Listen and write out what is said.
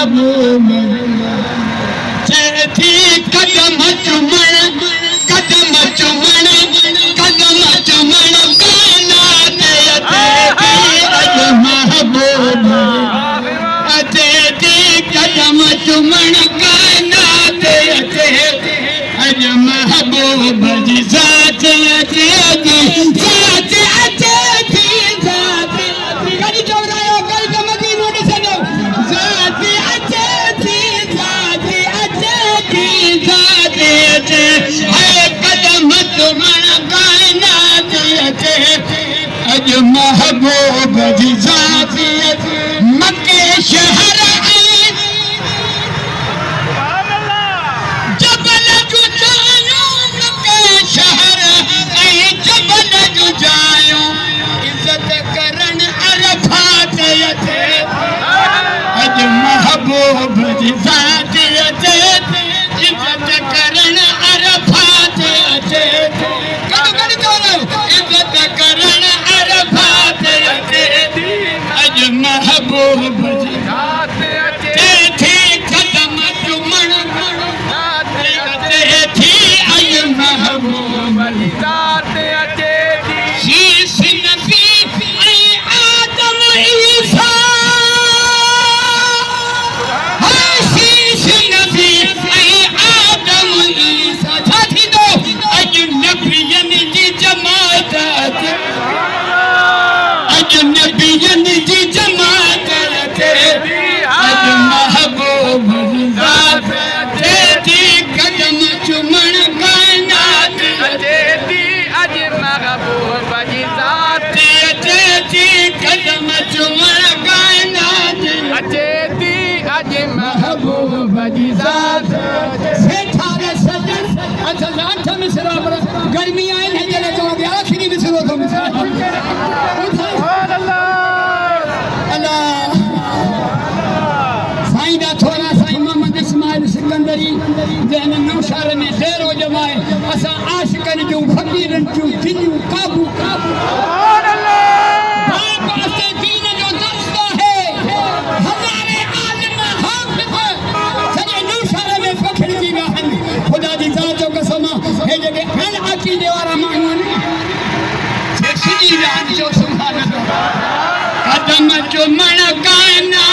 महबूब चेथी कदम चुमण कदम चुमण कदम चुमण कायनात अचेथी अज महबूब अचेथी कदम चुमण कायनात अचेथी अज महबूब जी ज़ात अचेथी ज़ात अचेथी ज़ात कॾहिं चवंदा कल कमदी नोट सॼो ज़ात अचेथी ज़ात अचेथी ज़ात अचे है कदम चुमण कायनात अचेथी अज महबूब जी ज़ात मके शहर महबूब जी ज़ात अचेथी इज़त करण अरफात अचेथी कॾहिं चवंदा इज़त करण अरफात अचेथी अज महबूब जी ज़ात अचेथी कदम चुमण अचेथी अज महबूब जी ज़ात अचेथी शीश नबी ऐं आदम ईसा गर्मी आए हैं जले तो आखिरी मिसरो तो अल्लाह साईं दा थोड़ा साईं मोहम्मद इस्माइल सिकंदरी जन नौशहर में डेरो जमाए असा आशिकन जो फकीरन जो दिलियों काबू काबू सुभान अल्लाह बाप असे दीन जो दस्ता है हमारे आलिम हाफिज सजे नौशहर में फखर जी रहन खुदा दी जात जो कसम है जगे अन अकीदे वाला मानू से सजी जान जो सुभान अल्लाह कदम चुमण कायनात